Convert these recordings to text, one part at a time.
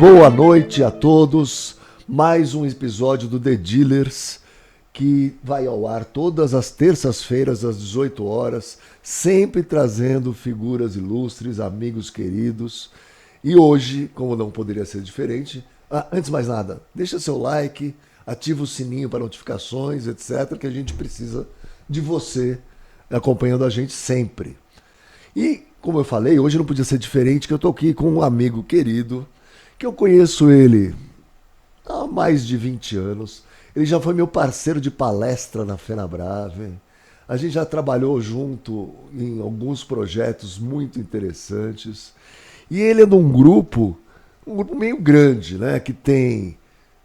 Boa noite a todos, mais um episódio do The Dealers, que vai ao ar todas as terças-feiras às 18 horas, sempre trazendo figuras ilustres, amigos queridos. E hoje, como não poderia ser diferente, antes de mais nada, deixa seu like, ativa o sininho para notificações, etc., que a gente precisa de você acompanhando a gente sempre. E, como eu falei, hoje não podia ser diferente, que eu estou aqui com um amigo querido, que eu conheço ele há mais de 20 anos. Ele já foi meu parceiro de palestra na FenaBrave. A gente já trabalhou junto em alguns projetos muito interessantes. E ele é de um grupo meio grande, né? Que tem,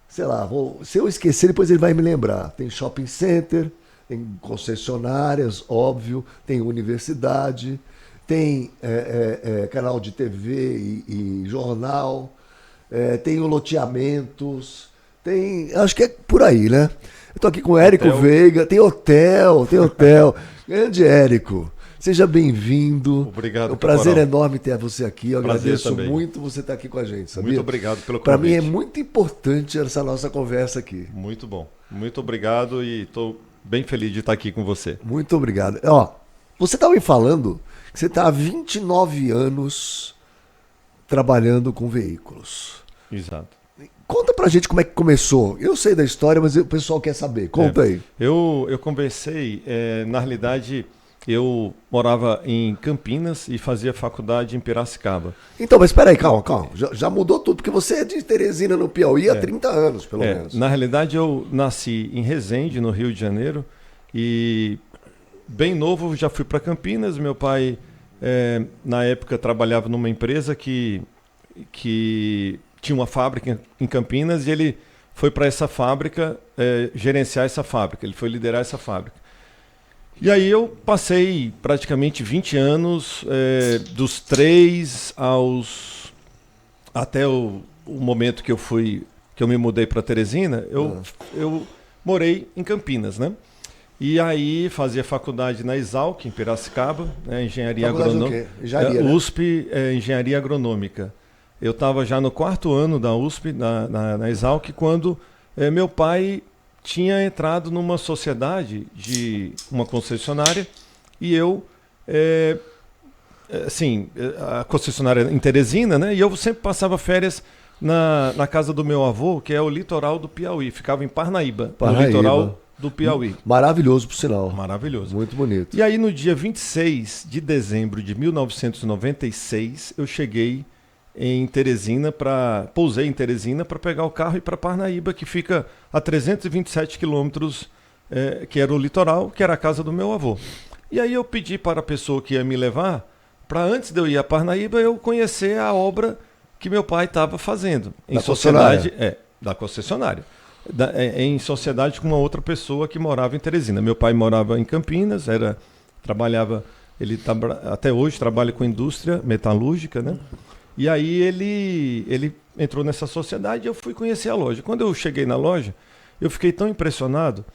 sei lá, se eu esquecer, depois ele vai me lembrar. Tem shopping center, tem concessionárias, óbvio, tem universidade, tem canal de TV e jornal, tem loteamentos, tem, acho que é por aí, né? Eu tô aqui com o Érico Veiga, tem hotel. Grande Érico, seja bem-vindo. Obrigado, é um prazer Caporal. enorme ter você aqui. Eu Prazer agradeço também. muito você estar aqui com a gente, sabia? Muito obrigado pelo convite. Para mim é muito importante essa nossa conversa aqui. Muito bom. Muito obrigado e estou bem feliz de estar aqui com você. Muito obrigado. Ó, você estava me falando que você está há 29 anos trabalhando com veículos. Exato. Conta pra gente como é que começou. Eu sei da história, mas o pessoal quer saber. Conta aí. Eu comecei, na realidade, eu morava em Campinas e fazia faculdade em Piracicaba. Então, mas espera aí, calma. Já mudou tudo, porque você é de Teresina, no Piauí, há 30 anos, pelo menos. Na realidade, eu nasci em Resende, no Rio de Janeiro, e bem novo já fui para Campinas. Meu pai, na época, trabalhava numa empresa que tinha uma fábrica em Campinas e ele foi para essa fábrica gerenciar essa fábrica, ele foi liderar essa fábrica. E aí eu passei praticamente 20 anos, dos 3 até o momento que eu me mudei para Teresina, eu morei em Campinas, né? E aí fazia faculdade na Exalc, em Piracicaba, engenharia agronômica. Engenharia, né? USP, engenharia agronômica. Eu estava já no 4º ano da USP, na Exalc, quando meu pai tinha entrado numa sociedade de uma concessionária e eu, a concessionária em Teresina, né? E eu sempre passava férias na casa do meu avô, que é o litoral do Piauí, ficava em Parnaíba. No litoral do Piauí. Maravilhoso, por sinal. Maravilhoso. Muito bonito. E aí no dia 26 de dezembro de 1996, eu cheguei em Teresina, pousei em Teresina para pegar o carro e ir para Parnaíba, que fica a 327 quilômetros, que era o litoral, que era a casa do meu avô. E aí eu pedi para a pessoa que ia me levar, para antes de eu ir a Parnaíba, eu conhecer a obra que meu pai estava fazendo. Em sociedade, da concessionária. Em sociedade com uma outra pessoa que morava em Teresina. Meu pai morava em Campinas, até hoje trabalha com indústria metalúrgica, né? E aí ele entrou nessa sociedade e eu fui conhecer a loja. Quando eu cheguei na loja, eu fiquei tão impressionado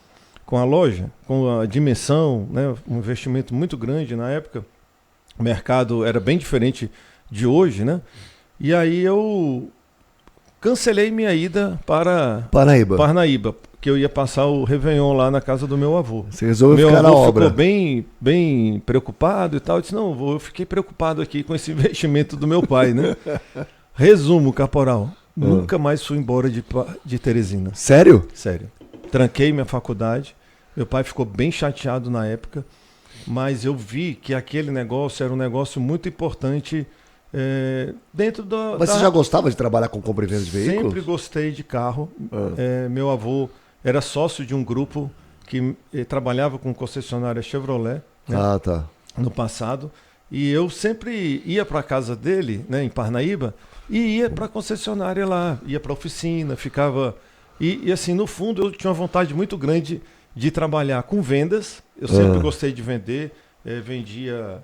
com a loja, com a dimensão, né? Um investimento muito grande na época. O mercado era bem diferente de hoje, né? E aí eu cancelei minha ida para Parnaíba, que eu ia passar o Réveillon lá na casa do meu avô. Você resolveu ficar na obra. Meu avô ficou bem preocupado e tal. Eu disse, não, eu fiquei preocupado aqui com esse investimento do meu pai, né? Resumo, Caporal, nunca mais fui embora de Teresina. Sério? Sério. Tranquei minha faculdade. Meu pai ficou bem chateado na época, mas eu vi que aquele negócio era um negócio muito importante dentro da... Mas você já gostava de trabalhar com compra e venda de veículos? Sempre gostei de carro. Meu avô era sócio de um grupo que trabalhava com concessionária Chevrolet, né, no passado. E eu sempre ia para a casa dele, né, em Parnaíba, e ia para a concessionária lá, ia para a oficina, ficava... E assim, no fundo, eu tinha uma vontade muito grande de trabalhar com vendas. Eu sempre gostei de vender, vendia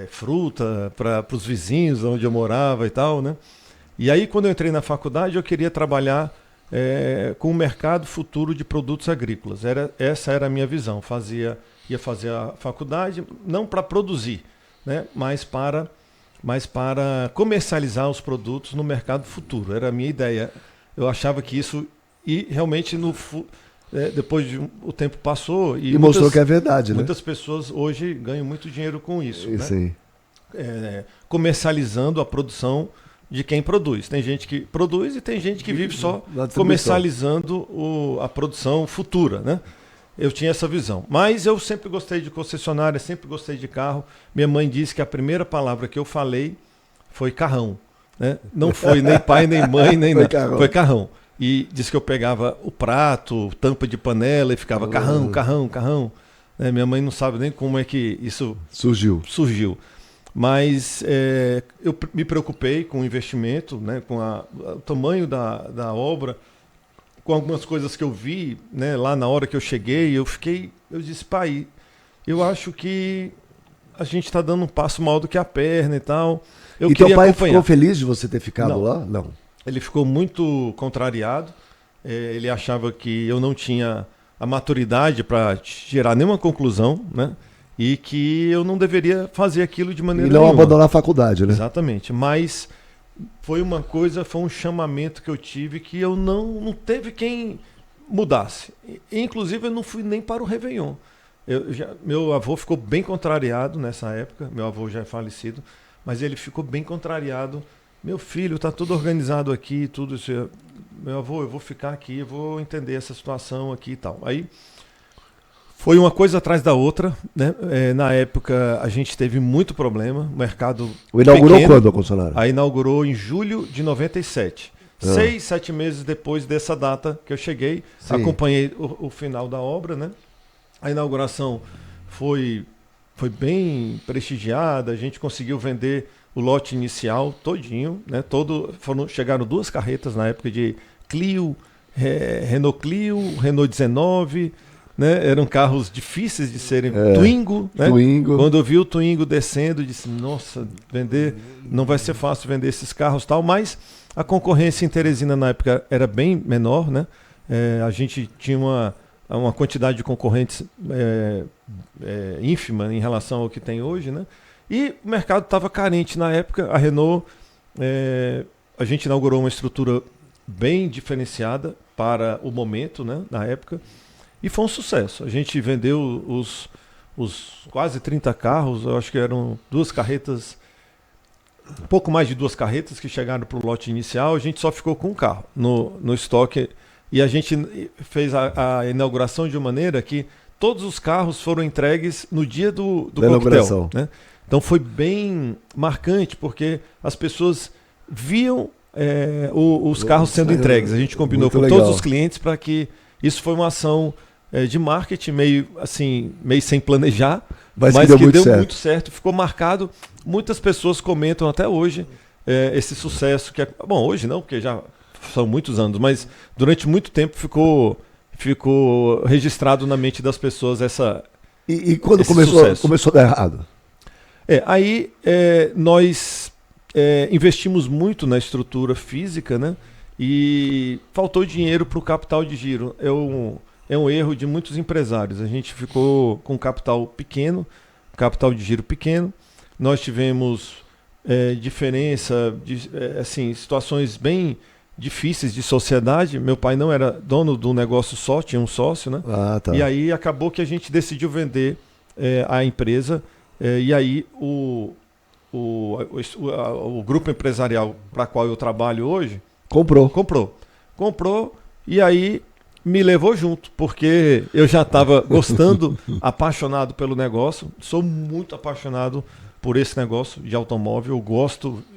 fruta para os vizinhos onde eu morava e tal, né? E aí, quando eu entrei na faculdade, eu queria trabalhar com o mercado futuro de produtos agrícolas. Essa era a minha visão. Ia fazer a faculdade, não para produzir, né, mas para mas para comercializar os produtos no mercado futuro. Era a minha ideia. Eu achava que isso, e realmente depois o tempo passou e mostrou que é verdade, né? Muitas pessoas hoje ganham muito dinheiro com isso, né? Sim. Comercializando a produção de quem produz. Tem gente que produz e tem gente que vive só comercializando a produção futura, né? Eu tinha essa visão. Mas eu sempre gostei de concessionária, sempre gostei de carro. Minha mãe disse que a primeira palavra que eu falei foi carrão, né? Não foi nem pai, nem mãe, nem nada. Carrão. Foi carrão. E disse que eu pegava o prato, tampa de panela e ficava carrão, carrão, carrão. Minha mãe não sabe nem como é que isso surgiu. Mas eu me preocupei com o investimento, né, com o tamanho da obra, com algumas coisas que eu vi, né, lá na hora que eu cheguei, eu disse, pai, eu acho que a gente está dando um passo maior do que a perna e tal. E teu pai ficou feliz de você ter ficado lá? Não. Ele ficou muito contrariado. Ele achava que eu não tinha a maturidade para tirar nenhuma conclusão, né? E que eu não deveria fazer aquilo de maneira nenhuma. E não abandonar a faculdade, né? Exatamente. Mas foi um chamamento que eu tive que eu não teve quem mudasse. Inclusive, eu não fui nem para o Réveillon. Meu avô ficou bem contrariado nessa época. Meu avô já é falecido, mas ele ficou bem contrariado. Meu filho, está tudo organizado aqui, tudo isso. Meu avô, eu vou ficar aqui, eu vou entender essa situação aqui e tal. Aí foi uma coisa atrás da outra, né? Na época a gente teve muito problema, o mercado inaugurou pequeno. Quando a concessionária? Aí inaugurou em julho de 97. 6, 7 meses depois dessa data que eu cheguei, acompanhei o final da obra, né? A inauguração foi bem prestigiada, a gente conseguiu vender o lote inicial todinho, né? Chegaram 2 carretas na época de Clio, Renault Clio, Renault 19, né? Eram carros difíceis de serem. Twingo, né? Twingo. Quando eu vi o Twingo descendo, eu disse, nossa, não vai ser fácil vender esses carros e tal, mas a concorrência em Teresina na época era bem menor, né? A gente tinha uma quantidade de concorrentes ínfima em relação ao que tem hoje, né? E o mercado estava carente na época. A Renault, a gente inaugurou uma estrutura bem diferenciada para o momento, né, na época, e foi um sucesso. A gente vendeu os quase 30 carros, eu acho que eram 2 carretas, um pouco mais de 2 carretas que chegaram para o lote inicial. A gente só ficou com um carro no estoque, e a gente fez a inauguração de uma maneira que todos os carros foram entregues no dia do coquetel, né? Então foi bem marcante, porque as pessoas viam os carros sendo entregues. A gente combinou com todos os clientes para que isso foi uma ação de marketing meio sem planejar, mas que deu muito certo. Ficou marcado. Muitas pessoas comentam até hoje esse sucesso. Bom, hoje não, porque já são muitos anos, mas durante muito tempo ficou registrado na mente das pessoas E quando começou a dar errado? Aí nós investimos muito na estrutura física, né? E faltou dinheiro para o capital de giro. É um erro de muitos empresários. A gente ficou com capital pequeno, capital de giro pequeno. Nós tivemos situações bem difíceis de sociedade. Meu pai não era dono do negócio só, tinha um sócio, né? Tá. E aí acabou que a gente decidiu vender a empresa. E aí o grupo empresarial para qual eu trabalho hoje comprou e aí me levou junto, porque eu já estava gostando, apaixonado pelo negócio. Sou muito apaixonado por esse negócio de automóvel.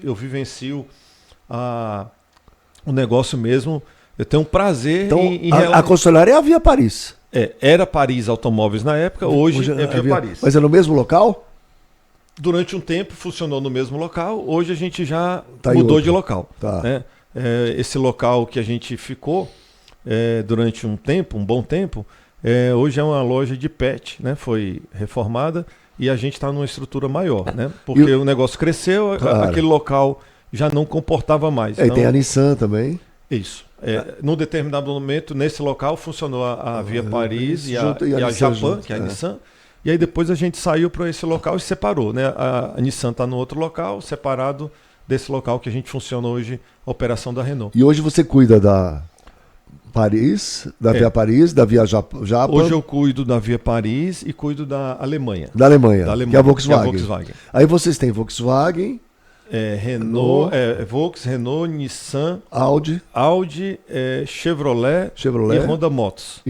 Eu vivencio o negócio mesmo. Eu tenho um prazer então, a concessionária é a Via Paris. Era Paris Automóveis na época, hoje é Via Paris. Mas é no mesmo local? Durante um tempo funcionou no mesmo local, hoje a gente já mudou de local. Tá. Né? Esse local que a gente ficou durante um bom tempo, hoje é uma loja de pet, né? Foi reformada e a gente está numa estrutura maior, né? Porque o negócio cresceu, aquele local já não comportava mais. E tem a Nissan também. Isso. Num determinado momento, nesse local, funcionou a Via Paris e a Japan, que é a Nissan. E aí depois a gente saiu para esse local e separou, né? A Nissan está no outro local, separado desse local que a gente funciona hoje, a operação da Renault. E hoje você cuida da Paris, da Via Paris, da Via Japa? Hoje eu cuido da Via Paris e cuido da Alemanha. Da Alemanha, que é a Volkswagen. Aí vocês têm Volkswagen, Renault, Renault, Nissan, Audi, Chevrolet e Honda Motos.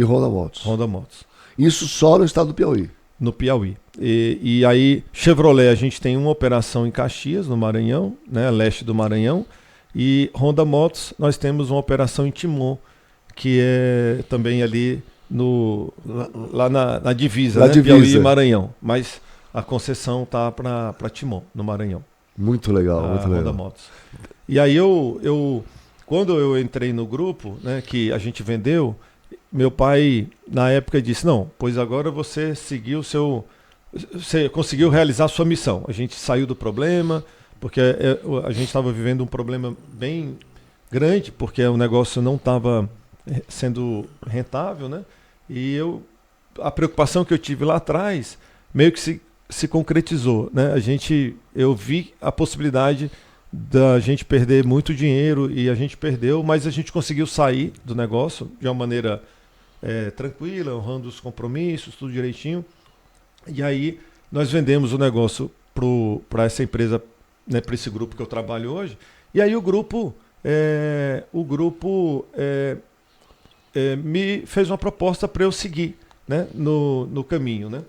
Honda Motos. Isso só no estado do Piauí? No Piauí. E aí, Chevrolet, a gente tem uma operação em Caxias, no Maranhão, né, leste do Maranhão. E Honda Motos, nós temos uma operação em Timon, que é também ali lá na divisa, né? Piauí e Maranhão. Mas a concessão tá para Timon, no Maranhão. Muito legal, muito legal. Honda Motos. E aí quando eu entrei no grupo, né, que a gente vendeu, meu pai na época disse: não, pois agora você seguiu você conseguiu realizar a sua missão. A gente saiu do problema, porque a gente estava vivendo um problema bem grande, porque o negócio não estava sendo rentável, né? E a preocupação que eu tive lá atrás meio que se concretizou, né? Eu vi a possibilidade da gente perder muito dinheiro e a gente perdeu, mas a gente conseguiu sair do negócio de uma maneira tranquila, honrando os compromissos, tudo direitinho. E aí nós vendemos o negócio para essa empresa, né, para esse grupo que eu trabalho hoje. E aí o grupo me fez uma proposta para eu seguir, né, no caminho, né?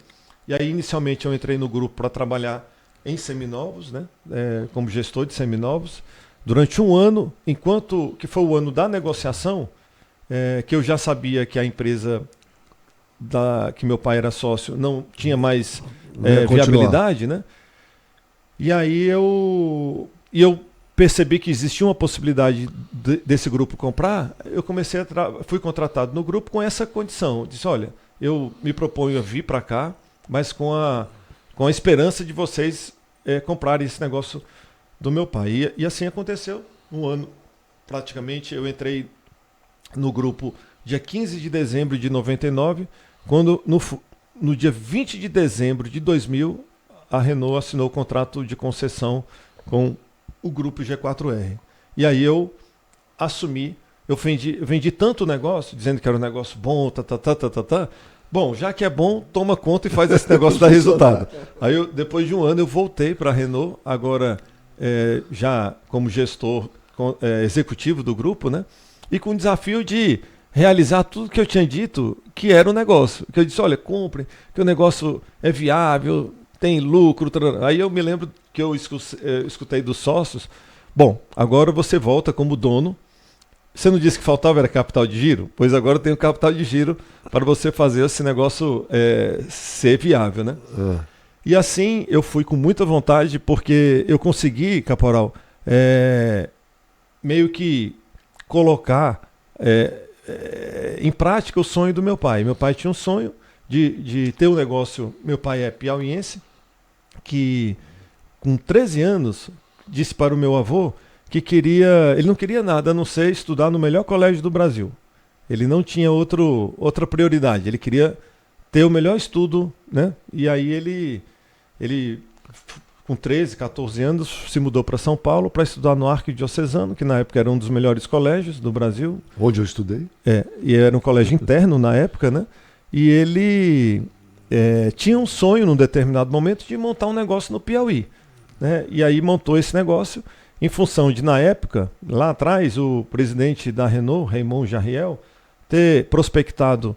E aí inicialmente eu entrei no grupo para trabalhar em seminovos, né, como gestor de seminovos, durante um ano, que foi o ano da negociação, que eu já sabia que a empresa que meu pai era sócio não tinha mais viabilidade, né? E aí eu percebi que existia uma possibilidade desse grupo comprar. Eu fui contratado no grupo com essa condição. Disse: olha, eu me proponho a vir para cá, mas com a esperança de vocês comprarem esse negócio do meu pai. E assim aconteceu. Um ano, praticamente, eu entrei no grupo dia 15 de dezembro de 99, quando no dia 20 de dezembro de 2000, a Renault assinou o contrato de concessão com o grupo G4R. E aí eu assumi, eu vendi tanto negócio, dizendo que era um negócio bom, Bom, já que é bom, toma conta e faz esse negócio dar resultado. Aí depois de um ano eu voltei para a Renault, agora já como gestor executivo do grupo, né? E com o desafio de realizar tudo que eu tinha dito que era um negócio. Que eu disse: olha, compre, que o negócio é viável, tem lucro. Aí eu me lembro que eu escutei dos sócios: bom, agora você volta como dono. Você não disse que faltava era capital de giro? Pois agora eu tenho capital de giro para você fazer esse negócio ser viável, né? E assim eu fui com muita vontade, porque eu consegui, Caporal, meio que colocar em prática o sonho do meu pai. Meu pai tinha um sonho de ter um negócio. Meu pai é piauiense, que com 13 anos disse para o meu avô que ele não queria nada a não ser estudar no melhor colégio do Brasil. Ele não tinha outra prioridade, ele queria ter o melhor estudo, né? E aí ele com 13, 14 anos, se mudou para São Paulo para estudar no Arquidiocesano, que na época era um dos melhores colégios do Brasil. Onde eu estudei? E era um colégio interno na época, né? E ele tinha um sonho, num determinado momento, de montar um negócio no Piauí, né? E aí montou esse negócio em função de, na época, lá atrás, o presidente da Renault, Raymond Jarriel, ter prospectado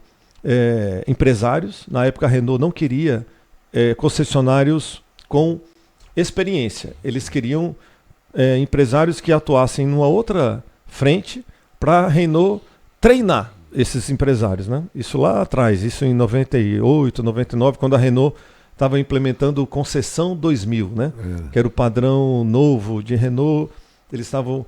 empresários. Na época a Renault não queria concessionários com experiência. Eles queriam empresários que atuassem numa outra frente para a Renault treinar esses empresários, né? Isso lá atrás, isso em 98, 99, quando a Renault estava implementando o Concessão 2000, né? Que era o padrão novo de Renault. Eles estavam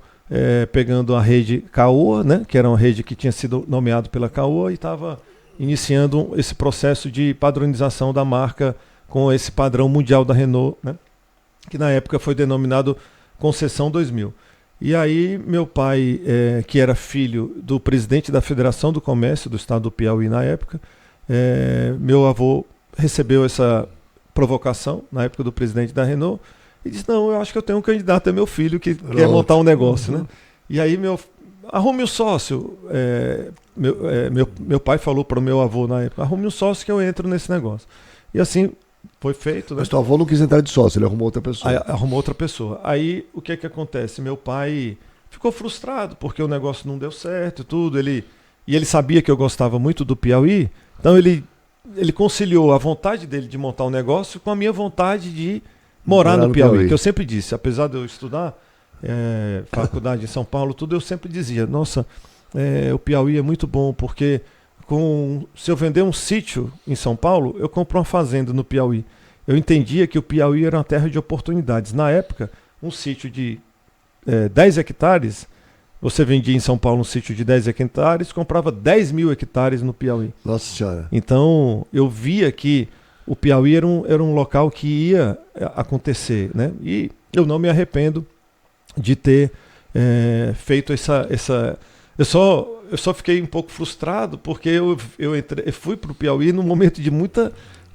pegando a rede Caoa, né? Que era uma rede que tinha sido nomeada pela Caoa, e estava iniciando esse processo de padronização da marca com esse padrão mundial da Renault, né? Que na época foi denominado Concessão 2000. E aí meu pai, que era filho do presidente da Federação do Comércio do estado do Piauí na época, meu avô recebeu essa provocação na época do presidente da Renault e disse, não, eu acho que eu tenho um candidato, é meu filho que quer montar um negócio, né? E aí arrume um sócio. Meu pai falou para o meu avô na época, arrume um sócio que eu entro nesse negócio. E assim foi feito. Né? Mas teu avô não quis entrar de sócio, ele arrumou outra pessoa. Aí, arrumou outra pessoa. Aí o que acontece? Meu pai ficou frustrado porque o negócio não deu certo e tudo. E ele sabia que eu gostava muito do Piauí, então ele conciliou a vontade dele de montar um negócio com a minha vontade de morar no Piauí. Que eu sempre disse, apesar de eu estudar faculdade em São Paulo, tudo, eu sempre dizia, nossa, o Piauí é muito bom, porque se eu vender um sítio em São Paulo, eu compro uma fazenda no Piauí. Eu entendia que o Piauí era uma terra de oportunidades. Na época, um sítio de 10 hectares, você vendia em São Paulo um sítio de 10 hectares, comprava 10 mil hectares no Piauí. Nossa Senhora. Então, eu via que o Piauí era um local que ia acontecer, né? E eu não me arrependo de ter feito essa... Eu só fiquei um pouco frustrado porque eu fui para o Piauí num momento de muita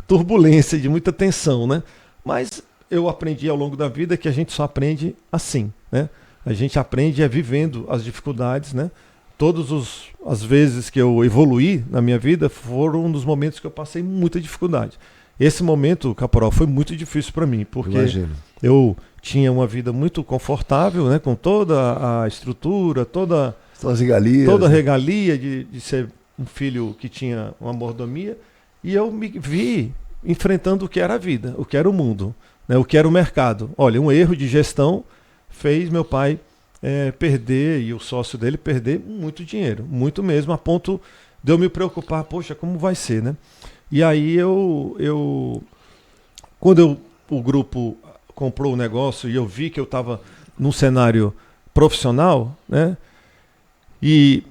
turbulência, de muita tensão, né? Mas eu aprendi ao longo da vida que a gente só aprende assim, né? A gente aprende vivendo as dificuldades, né? Todas as vezes que eu evoluí na minha vida foram nos momentos que eu passei muita dificuldade. Esse momento, Caporal, foi muito difícil para mim, porque eu tinha uma vida muito confortável, né? Com toda a estrutura, toda a regalia de ser um filho que tinha uma mordomia, e eu me vi enfrentando o que era a vida, o que era o mundo, né? O que era o mercado. Olha, um erro de gestão fez meu pai perder, e o sócio dele perder muito dinheiro, muito mesmo, a ponto de eu me preocupar, poxa, como vai ser, né? E aí quando o grupo comprou o negócio e eu vi que eu estava num cenário profissional, né? E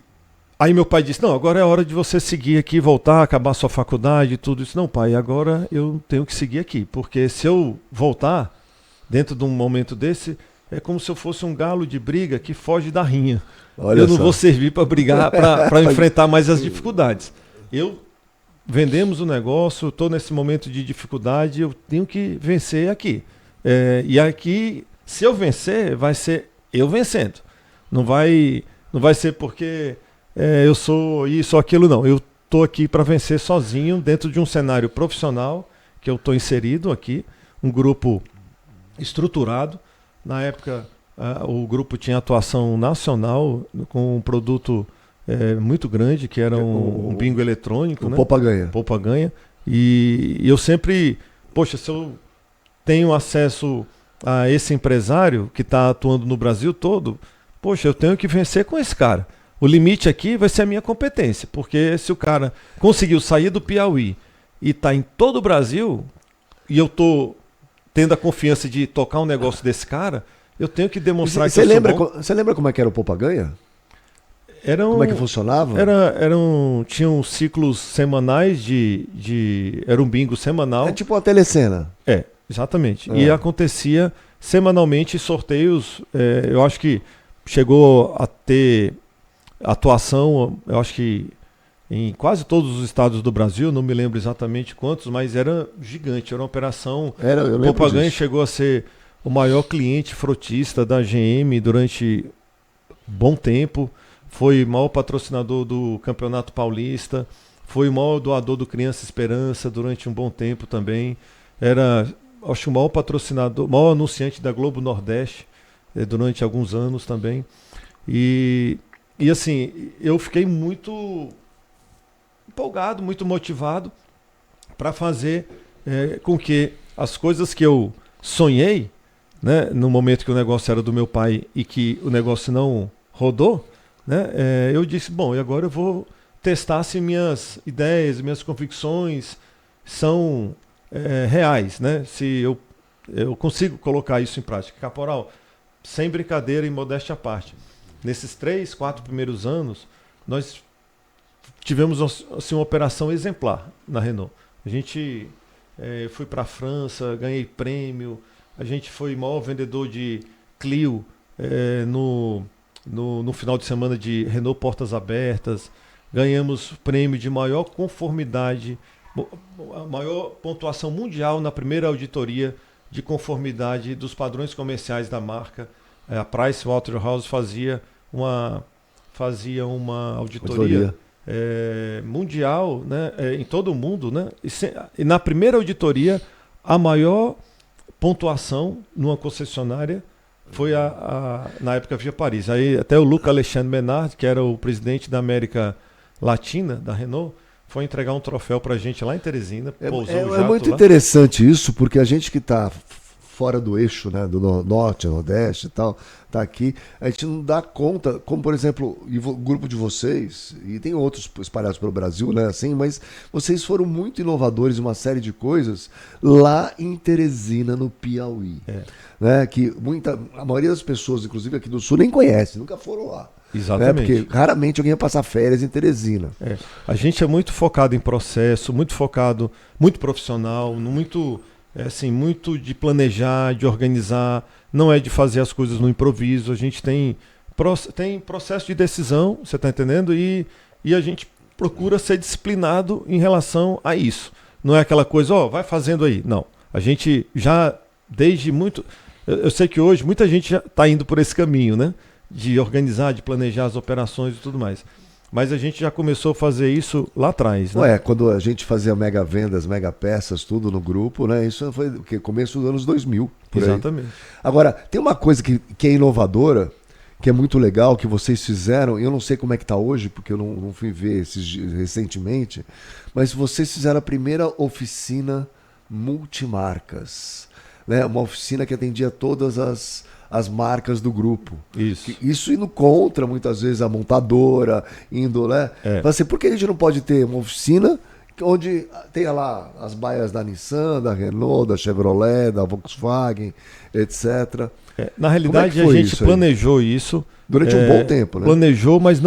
aí meu pai disse, não, agora é hora de você seguir aqui, voltar, acabar sua faculdade e tudo isso. Não, pai, agora eu tenho que seguir aqui, porque se eu voltar dentro de um momento desse, é como se eu fosse um galo de briga que foge da rinha. Eu não vou servir para brigar, para enfrentar mais as dificuldades. Vendemos o negócio, estou nesse momento de dificuldade, eu tenho que vencer aqui. E aqui, se eu vencer, vai ser eu vencendo. Não vai ser porque eu sou isso ou aquilo, não. Eu estou aqui para vencer sozinho, dentro de um cenário profissional, que eu estou inserido aqui, um grupo estruturado. Na época, o grupo tinha atuação nacional, com um produto muito grande, que era um bingo eletrônico. Né? Poupa-ganha. E eu sempre, poxa, se eu tenho acesso a esse empresário que está atuando no Brasil todo, poxa, eu tenho que vencer com esse cara. O limite aqui vai ser a minha competência, porque se o cara conseguiu sair do Piauí e está em todo o Brasil, e eu estou tendo a confiança de tocar um negócio desse cara, eu tenho que demonstrar que eu sou bom. Você lembra como é que era o Poupa-ganha? Como é que funcionava? Tinham ciclos semanais era um bingo semanal. É tipo uma telecena. Exatamente. E acontecia semanalmente sorteios. Eu acho que chegou a ter atuação, eu acho que em quase todos os estados do Brasil, não me lembro exatamente quantos, mas era gigante, era uma operação. O Poupa-ganha chegou a ser o maior cliente frotista da GM durante bom tempo, foi o maior patrocinador do Campeonato Paulista, foi o maior doador do Criança Esperança durante um bom tempo também, era, acho, o maior patrocinador, o maior anunciante da Globo Nordeste durante alguns anos também. E assim, eu fiquei muito empolgado, muito motivado para fazer com que as coisas que eu sonhei, né, no momento que o negócio era do meu pai e que o negócio não rodou, né, eu disse, bom, e agora eu vou testar se minhas ideias, minhas convicções são reais, né, se eu consigo colocar isso em prática. Caporal, sem brincadeira e modéstia à parte, nesses 3, 4 primeiros anos, nós tivemos assim, uma operação exemplar na Renault. A gente foi para a França, ganhei prêmio, a gente foi o maior vendedor de Clio no final de semana de Renault Portas Abertas, ganhamos prêmio de maior conformidade, a maior pontuação mundial na primeira auditoria de conformidade dos padrões comerciais da marca. A Pricewaterhouse fazia uma auditoria mundial, né, em todo o mundo, né, e na primeira auditoria a maior pontuação numa concessionária foi na época Via Paris. Aí até o Luca Alexandre Menard, que era o presidente da América Latina da Renault, foi entregar um troféu pra gente lá em Teresina. É muito interessante isso, porque a gente que está fora do eixo, né, do norte, nordeste e tal, tá aqui, a gente não dá conta, como por exemplo, o grupo de vocês, e tem outros espalhados pelo Brasil, né, assim, mas vocês foram muito inovadores em uma série de coisas lá em Teresina, no Piauí. Né, que a maioria das pessoas, inclusive aqui do Sul, nem conhece, nunca foram lá. Exatamente. Porque raramente alguém ia passar férias em Teresina. A gente é muito focado em processo, muito focado, muito profissional, muito de planejar, de organizar, não é de fazer as coisas no improviso. A gente tem processo de decisão, você está entendendo? E a gente procura ser disciplinado em relação a isso. Não é aquela coisa, vai fazendo aí. Não. A gente já, desde muito... Eu sei que hoje muita gente já está indo por esse caminho, né? De organizar, de planejar as operações e tudo mais. Mas a gente já começou a fazer isso lá atrás, né? Quando a gente fazia mega vendas, mega peças, tudo no grupo, né? Isso foi começo dos anos 2000. Exatamente. Aí. Agora, tem uma coisa que é inovadora, que é muito legal, que vocês fizeram, eu não sei como é que está hoje, porque eu não fui ver recentemente, mas vocês fizeram a primeira oficina multimarcas, né? Uma oficina que atendia todas as marcas do grupo. Isso indo contra, muitas vezes, a montadora, indo, né? Assim, por que a gente não pode ter uma oficina onde tenha lá as baias da Nissan, da Renault, da Chevrolet, da Volkswagen, etc. Na realidade, a gente planejou isso. Durante um bom tempo, né? Planejou, mas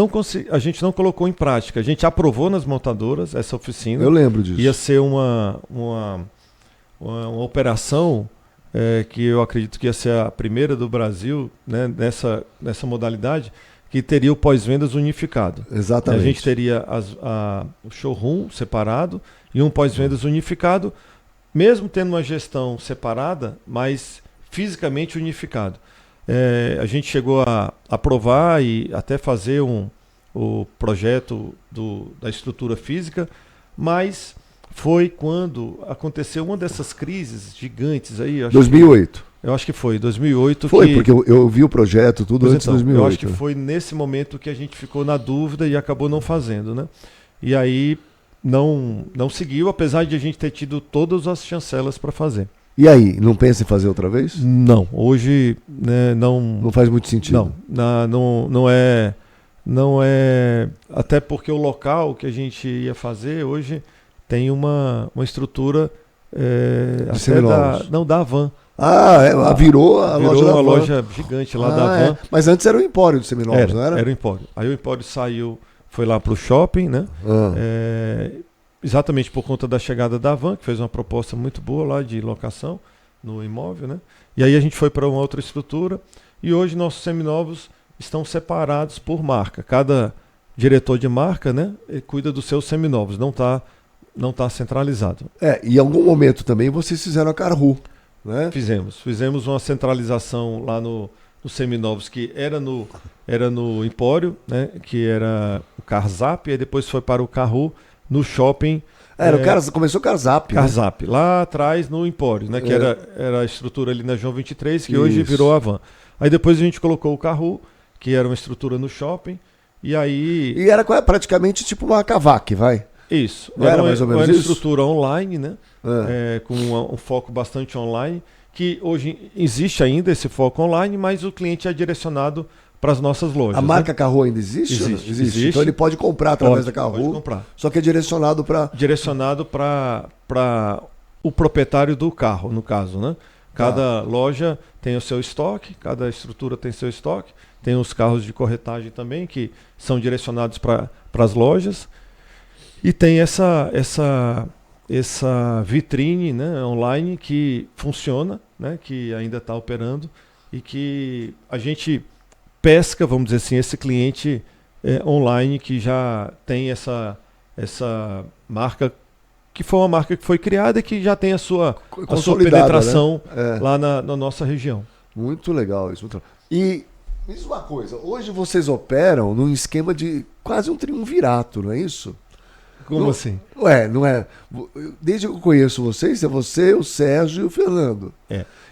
a gente não colocou em prática. A gente aprovou nas montadoras essa oficina. Eu lembro disso. Ia ser uma operação... que eu acredito que ia ser a primeira do Brasil, né, nessa modalidade, que teria o pós-vendas unificado. Exatamente. A gente teria o showroom separado e um pós-vendas unificado, mesmo tendo uma gestão separada, mas fisicamente unificado. A gente chegou a aprovar e até fazer o projeto da estrutura física, mas... foi quando aconteceu uma dessas crises gigantes aí. 2008. Eu acho que foi, 2008. Porque eu vi o projeto tudo antes de 2008. Eu acho que foi nesse momento que a gente ficou na dúvida e acabou não fazendo, né? E aí não seguiu, apesar de a gente ter tido todas as chancelas para fazer. E aí, não pensa em fazer outra vez? Não, hoje não faz muito sentido. Não é, até porque o local que a gente ia fazer hoje tem uma estrutura da Havan. Virou a loja da Havan. Uma loja gigante lá da Havan. Mas antes era o Empório de Seminovos, não era? Era o Empório. Aí o Empório saiu, foi lá para o shopping, né? Exatamente por conta da chegada da Havan, que fez uma proposta muito boa lá de locação no imóvel, né? E aí a gente foi para uma outra estrutura e hoje nossos seminovos estão separados por marca. Cada diretor de marca, né, cuida dos seus seminovos, não está centralizado. E em algum momento também vocês fizeram a Carru, né? Fizemos uma centralização lá no Seminovos, que era no Empório, né? Que era o Carzap, e depois foi para o Carru, no shopping. Começou o Carzap. Carzap, né? Lá atrás no Empório, né? Que era a estrutura ali na João 23, que hoje virou a Havan. Aí depois a gente colocou o Carru, que era uma estrutura no shopping, e aí... E era praticamente tipo uma Cavac, vai? Isso. Era mais ou menos uma isso? Estrutura online, né? Com um foco bastante online, que hoje existe ainda esse foco online, mas o cliente é direcionado para as nossas lojas. A marca Carru ainda existe? Existe. Então ele pode comprar através da Carru, pode comprar. Só que é direcionado para... Direcionado para o proprietário do carro, no caso, né? Cada loja tem o seu estoque, cada estrutura tem seu estoque, tem os carros de corretagem também, que são direcionados para as lojas. E tem essa vitrine, né, online que funciona, né, que ainda está operando e que a gente pesca, vamos dizer assim, esse cliente online que já tem essa marca que foi uma marca que foi criada e que já tem a sua penetração, né? Lá na nossa região. Muito legal isso. E me diz uma coisa, hoje vocês operam num esquema de quase um triunvirato, não é isso? Como assim? Não é. Desde que eu conheço vocês, é você, o Sérgio e o Fernando.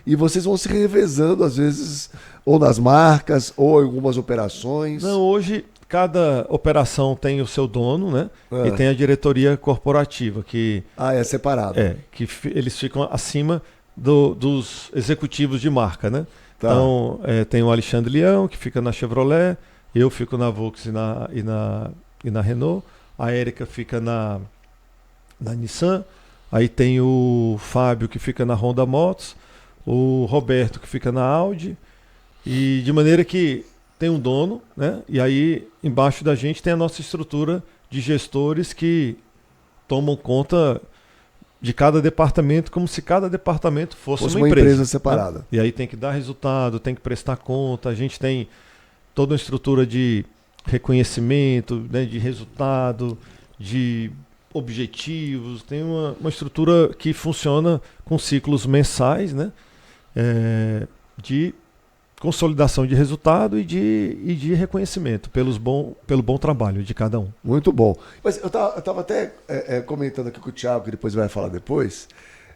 E vocês vão se revezando, às vezes, ou nas marcas, ou em algumas operações. Não, hoje cada operação tem o seu dono, né? E tem a diretoria corporativa, que... é separado. Que eles ficam acima dos executivos de marca, né? Tá. Então, tem o Alexandre Leão, que fica na Chevrolet, eu fico na Volks e na Renault, a Érica fica na Nissan, aí tem o Fábio, que fica na Honda Motos, o Roberto, que fica na Audi, e de maneira que tem um dono, né? E aí embaixo da gente tem a nossa estrutura de gestores que tomam conta de cada departamento, como se cada departamento fosse uma empresa separada. Né? E aí tem que dar resultado, tem que prestar conta, a gente tem toda uma estrutura de reconhecimento, né, de resultado, de objetivos, tem uma estrutura que funciona com ciclos mensais, né, de consolidação de resultado e de reconhecimento pelo bom trabalho de cada um. Muito bom. Mas eu estava até comentando aqui com o Thiago, que depois vai falar depois,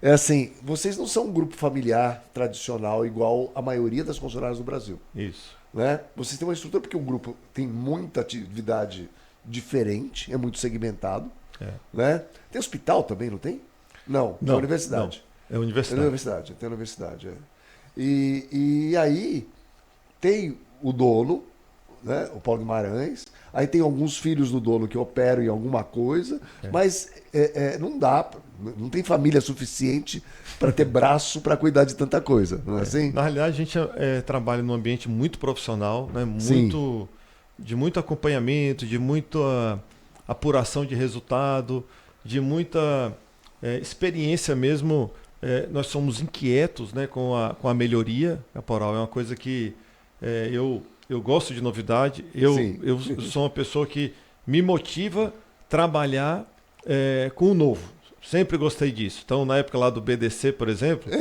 assim, vocês não são um grupo familiar tradicional igual a maioria das concessionárias do Brasil. Isso. Né? Vocês têm uma estrutura porque um grupo tem muita atividade diferente, é muito segmentado. Né? Tem hospital também, não tem? Não, é universidade. Não, é universidade. Tem universidade. E aí tem o dono, né? O Paulo Guimarães, aí tem alguns filhos do dono que operam em alguma coisa, mas não dá, não tem família suficiente para ter braço para cuidar de tanta coisa, não é assim? Na realidade, a gente trabalha num ambiente muito profissional, né? De muito acompanhamento, de muita apuração de resultado, de muita experiência mesmo. Nós somos inquietos, né, com a melhoria corporal. É uma coisa que eu gosto de novidade. Eu sou uma pessoa que me motiva a trabalhar com o novo. Sempre gostei disso. Então, na época lá do BDC, por exemplo,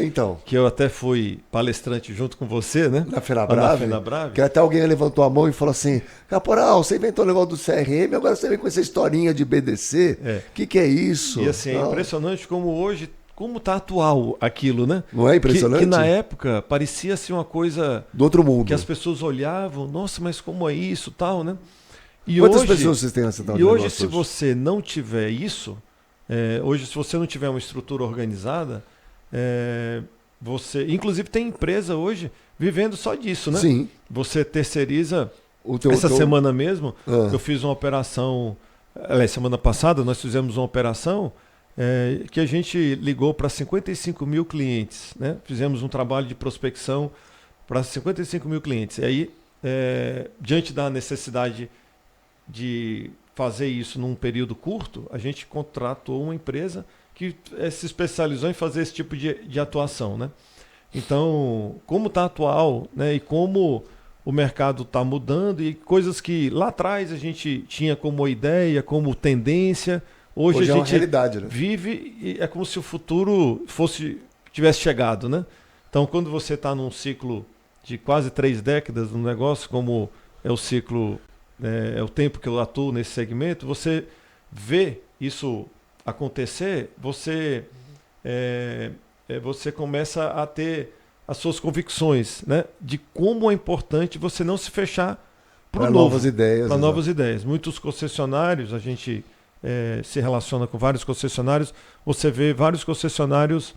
que eu até fui palestrante junto com você, né? Na Fenabrave. Que até alguém levantou a mão e falou assim: Caporal, você inventou o negócio do CRM, agora você vem com essa historinha de BDC. Que é isso? E assim, é impressionante como hoje, como está atual aquilo, né? Não é impressionante? Que na época parecia-se uma coisa do outro mundo. Que as pessoas olhavam, nossa, mas como é isso, tal, né? Quantas pessoas vocês têm na central de negócios? E hoje, se você não tiver isso, hoje, se você não tiver uma estrutura organizada, você... Inclusive, tem empresa hoje vivendo só disso, né? Sim. Você terceiriza... Essa semana mesmo, eu fiz uma operação... semana passada, nós fizemos uma operação que a gente ligou para 55 mil clientes, né? Fizemos um trabalho de prospecção para 55 mil clientes. E aí, diante da necessidade de fazer isso num período curto, a gente contratou uma empresa que se especializou em fazer esse tipo de atuação, né? Então, como está atual, né, e como o mercado está mudando e coisas que lá atrás a gente tinha como ideia, como tendência, hoje a é uma gente realidade, né? vive e é como se o futuro tivesse chegado, né? Então, quando você está num ciclo de quase 3 décadas no negócio, como é o ciclo... é o tempo que eu atuo nesse segmento, você vê isso acontecer, você começa a ter as suas convicções, né, de como é importante você não se fechar para novas ideias. Para novas ideias. Muitos concessionários, a gente se relaciona com vários concessionários, você vê vários concessionários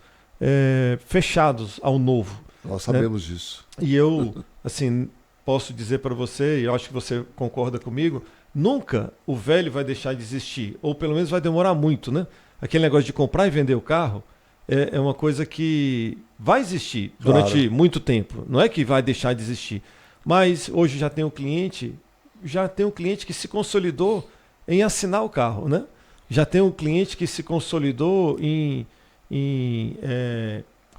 fechados ao novo. Nós sabemos disso. E eu, assim... posso dizer para você, e eu acho que você concorda comigo, nunca o velho vai deixar de existir, ou pelo menos vai demorar muito, né? Aquele negócio de comprar e vender o carro é uma coisa que vai existir durante muito tempo. Não é que vai deixar de existir. Mas hoje já tem um cliente que se consolidou em assinar o carro, né? Já tem um cliente que se consolidou em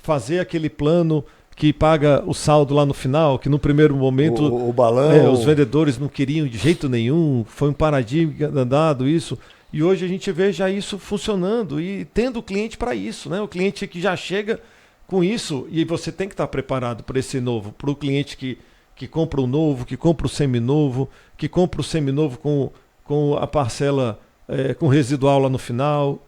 fazer aquele plano que paga o saldo lá no final, que no primeiro momento o balão, os vendedores não queriam de jeito nenhum, foi um paradigma dado isso, E hoje a gente vê já isso funcionando e tendo o cliente para isso, né? O cliente que já chega com isso, e você tem que estar preparado para esse novo, para o cliente que compra o novo, que compra o seminovo, que compra o seminovo com a parcela com residual lá no final,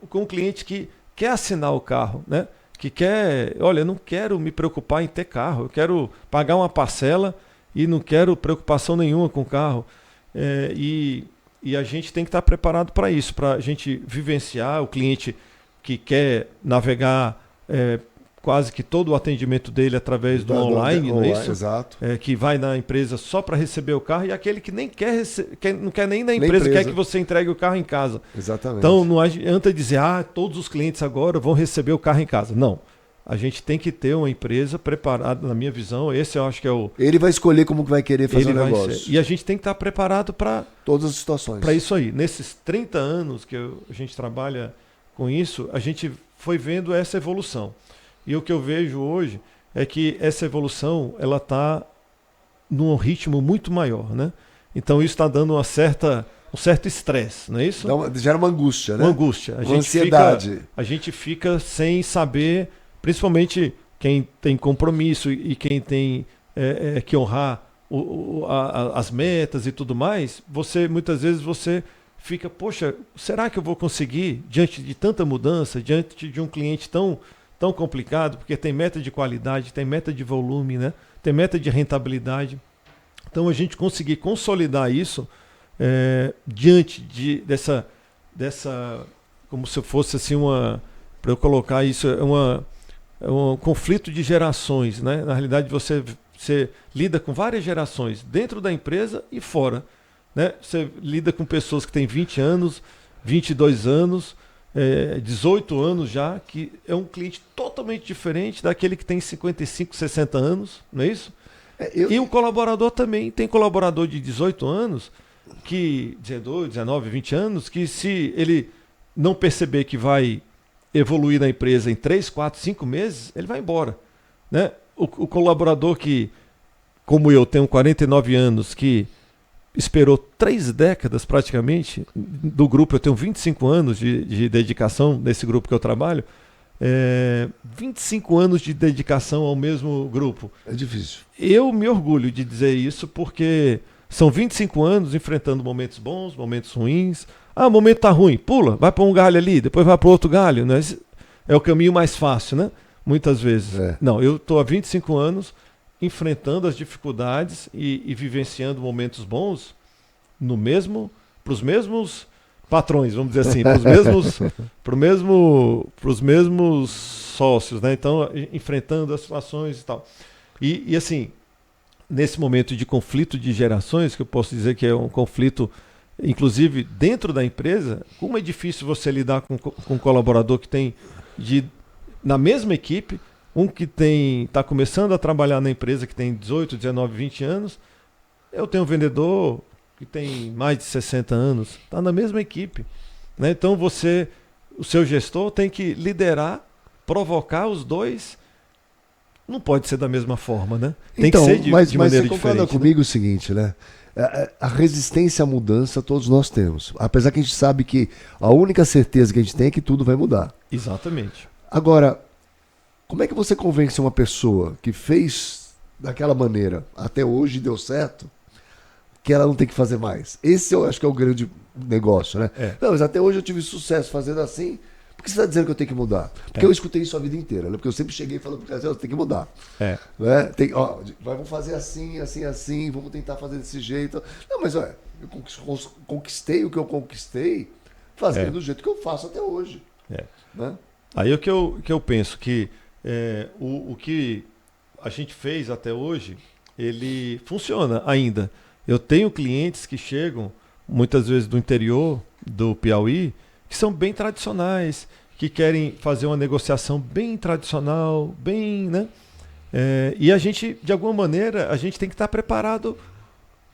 com o cliente que quer assinar o carro, né? Que quer, olha, eu não quero me preocupar em ter carro, eu quero pagar uma parcela e não quero preocupação nenhuma com o carro. E a gente tem que estar preparado para isso, para a gente vivenciar o cliente que quer navegar quase que todo o atendimento dele através do online, não é isso? Exato. Que vai na empresa só para receber o carro, e aquele que nem não quer nem na empresa, quer que você entregue o carro em casa. Exatamente. Então não adianta dizer, todos os clientes agora vão receber o carro em casa. Não. A gente tem que ter uma empresa preparada, na minha visão, esse eu acho que é o... Ele vai escolher como que vai querer fazer o negócio. E a gente tem que estar preparado para... todas as situações. Para isso aí. Nesses 30 anos que a gente trabalha com isso, a gente foi vendo essa evolução. E o que eu vejo hoje é que essa evolução ela está num ritmo muito maior, né? Então isso está dando um certo estresse, não é isso? Gera uma angústia, né? Uma angústia. Uma ansiedade. A gente fica sem saber, principalmente quem tem compromisso e quem tem que honrar as metas e tudo mais, muitas vezes você fica, poxa, será que eu vou conseguir, diante de tanta mudança, diante de um cliente tão complicado, porque tem meta de qualidade, tem meta de volume, né? Tem meta de rentabilidade. Então a gente conseguir consolidar isso diante dessa, como se fosse assim para eu colocar isso, é um conflito de gerações, né? Na realidade você lida com várias gerações dentro da empresa e fora, né? Você lida com pessoas que têm 20 anos, 22 anos, 18 anos já, que é um cliente totalmente diferente daquele que tem 55, 60 anos, não é isso? E o colaborador também. Tem colaborador de 18 anos, 19, 20 anos, que se ele não perceber que vai evoluir na empresa em 3, 4, 5 meses, ele vai embora, né? O colaborador que, como eu, tenho 49 anos, que esperou 3 décadas praticamente do grupo, eu tenho 25 anos de dedicação nesse grupo que eu trabalho, 25 anos de dedicação ao mesmo grupo. É difícil. Eu me orgulho de dizer isso porque são 25 anos enfrentando momentos bons, momentos ruins. O momento tá ruim, pula, vai para um galho ali, depois vai para outro galho, né? É o caminho mais fácil, né? Muitas vezes. Não, eu estou há 25 anos enfrentando as dificuldades e vivenciando momentos bons para os mesmos patrões, vamos dizer assim, para os mesmos sócios, né? Então, enfrentando as situações e tal. E assim, nesse momento de conflito de gerações, que eu posso dizer que é um conflito, inclusive dentro da empresa, como é difícil você lidar com um colaborador que tem na mesma equipe, um que está começando a trabalhar na empresa, que tem 18, 19, 20 anos. Eu tenho um vendedor que tem mais de 60 anos, está na mesma equipe, né? Então o seu gestor tem que liderar, provocar os dois. Não pode ser da mesma forma, né? Tem que ser de maneira diferente. Mas você concorda comigo o seguinte, né? A resistência à mudança todos nós temos. Apesar que a gente sabe que a única certeza que a gente tem é que tudo vai mudar. Exatamente. Agora, como é que você convence uma pessoa que fez daquela maneira, até hoje deu certo, que ela não tem que fazer mais? Esse eu acho que é o grande negócio, né? Não, mas até hoje eu tive sucesso fazendo assim. Por que você está dizendo que eu tenho que mudar? Porque eu escutei isso a vida inteira, né? Porque eu sempre cheguei falando para você, tem que mudar. Né? Vamos fazer assim, assim, assim, vamos tentar fazer desse jeito. Não, mas eu conquistei o que eu conquistei fazendo do jeito que eu faço até hoje. Né? Aí o que eu penso que o que a gente fez até hoje, ele funciona ainda. Eu tenho clientes que chegam, muitas vezes do interior do Piauí, que são bem tradicionais, que querem fazer uma negociação bem tradicional, bem, né? E a gente, de alguma maneira, a gente tem que estar preparado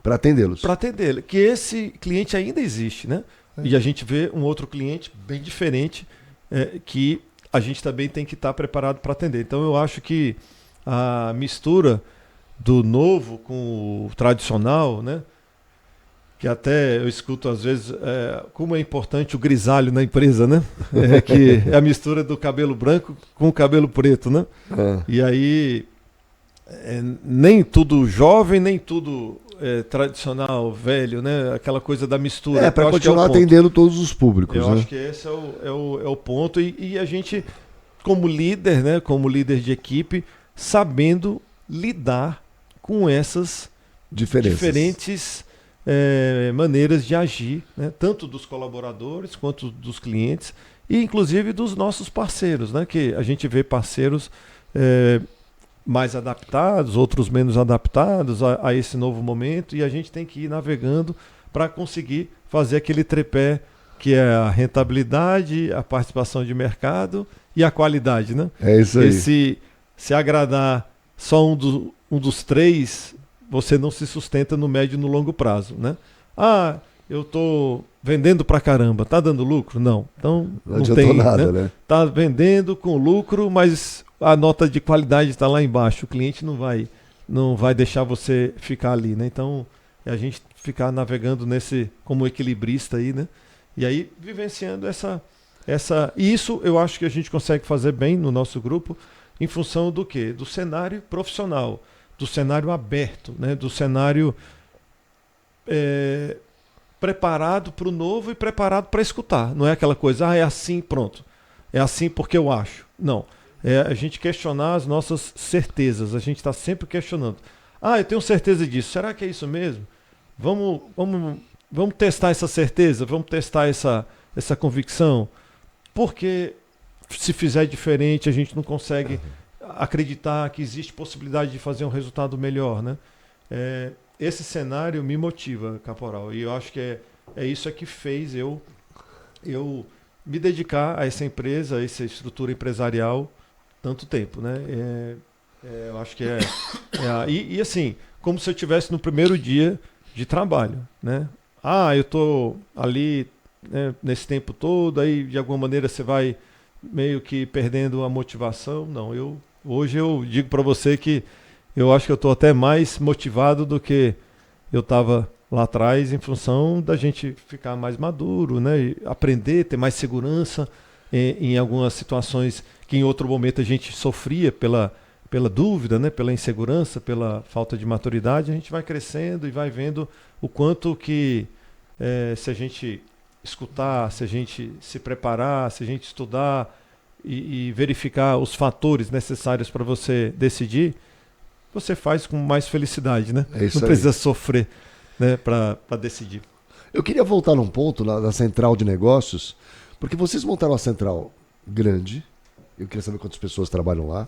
para atendê-los. Para atendê-lo. Que esse cliente ainda existe, né? E a gente vê um outro cliente bem diferente, que a gente também tem que estar preparado para atender. Então eu acho que a mistura do novo com o tradicional, né? que até eu escuto às vezes como é importante o grisalho na empresa, né? Que é a mistura do cabelo branco com o cabelo preto, né? E aí nem tudo jovem, nem tudo tradicional, velho, né? Aquela coisa da mistura. Para continuar atendendo todos os públicos. Eu acho que esse é o ponto. E a gente, como líder, né? Como líder de equipe, sabendo lidar com essas diferentes maneiras de agir, né? Tanto dos colaboradores quanto dos clientes e inclusive dos nossos parceiros, né? Que a gente vê parceiros mais adaptados, outros menos adaptados a esse novo momento, e a gente tem que ir navegando para conseguir fazer aquele tripé que é a rentabilidade, a participação de mercado e a qualidade, né? É isso aí. Se agradar só um dos três, você não se sustenta no médio e no longo prazo, né? Eu estou vendendo pra caramba, tá dando lucro? Não. Então não tem nada, né? Tá vendendo com lucro, mas a nota de qualidade está lá embaixo. O cliente não vai deixar você ficar ali, né? Então a gente ficar navegando como equilibrista aí, né? E aí vivenciando e isso eu acho que a gente consegue fazer bem no nosso grupo em função do quê? Do cenário profissional, do cenário aberto, né? Do cenário preparado para o novo e preparado para escutar. Não é aquela coisa, é assim, pronto. É assim porque eu acho. Não. É a gente questionar as nossas certezas. A gente está sempre questionando. Eu tenho certeza disso. Será que é isso mesmo? Vamos testar essa certeza? Vamos testar essa convicção? Porque se fizer diferente, a gente não consegue acreditar que existe possibilidade de fazer um resultado melhor, né? Esse cenário me motiva, Caporal, e eu acho que é isso que fez eu me dedicar a essa empresa, a essa estrutura empresarial tanto tempo, né? Eu acho que e assim, como se eu estivesse no primeiro dia de trabalho, né? Eu estou ali, né, nesse tempo todo, aí de alguma maneira você vai meio que perdendo a motivação. Não, hoje eu digo para você que eu acho que eu estou até mais motivado do que eu estava lá atrás, em função da gente ficar mais maduro, né? E aprender, ter mais segurança em algumas situações que em outro momento a gente sofria pela dúvida, né? Pela insegurança, pela falta de maturidade. A gente vai crescendo e vai vendo o quanto que se a gente escutar, se a gente se preparar, se a gente estudar e verificar os fatores necessários para você decidir, você faz com mais felicidade, né? Não precisa sofrer, né, para decidir. Eu queria voltar num ponto na central de negócios, porque vocês montaram uma central grande, eu queria saber quantas pessoas trabalham lá,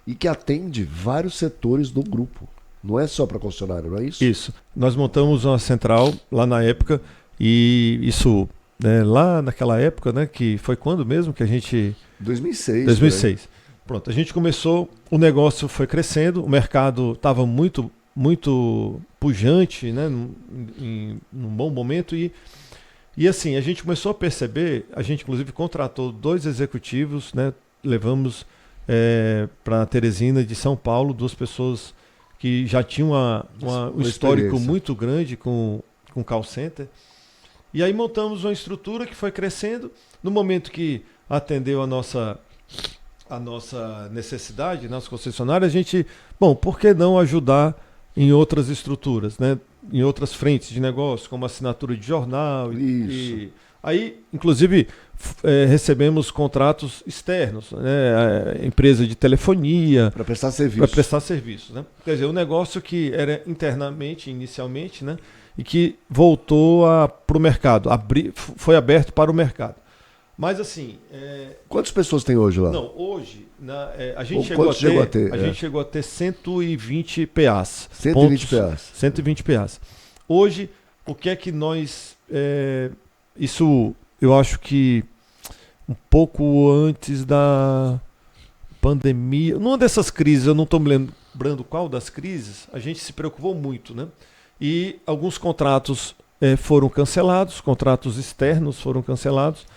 e que atende vários setores do grupo. Não é só para concessionário, não é isso? Isso. Nós montamos uma central lá na época, e isso, né, lá naquela época, né, que foi quando mesmo que a gente... 2006. 2006. Né? Pronto, a gente começou, o negócio foi crescendo, o mercado estava muito, muito pujante, né, num bom momento, e assim, a gente começou a perceber, a gente inclusive contratou 2 executivos, né, levamos para Teresina de São Paulo, 2 pessoas que já tinham um histórico muito grande com call center, e aí montamos uma estrutura que foi crescendo. No momento que atendeu a nossa necessidade, nossa concessionária, a gente, por que não ajudar em outras estruturas, né? Em outras frentes de negócio, como assinatura de jornal. Isso. Aí, inclusive, recebemos contratos externos, né? Empresa de telefonia. Para prestar serviço. Para prestar serviços, né? Quer dizer, um negócio que era internamente, inicialmente, né? E que voltou para o mercado, foi aberto para o mercado. Mas assim... Quantas pessoas tem hoje lá? Não, hoje a gente chegou a ter 120 PAs. 120 PAs. 120 PAs. Hoje, o que é que nós... isso eu acho que um pouco antes da pandemia, numa dessas crises, eu não estou me lembrando qual das crises, a gente se preocupou muito, né? E alguns contratos foram cancelados, contratos externos foram cancelados,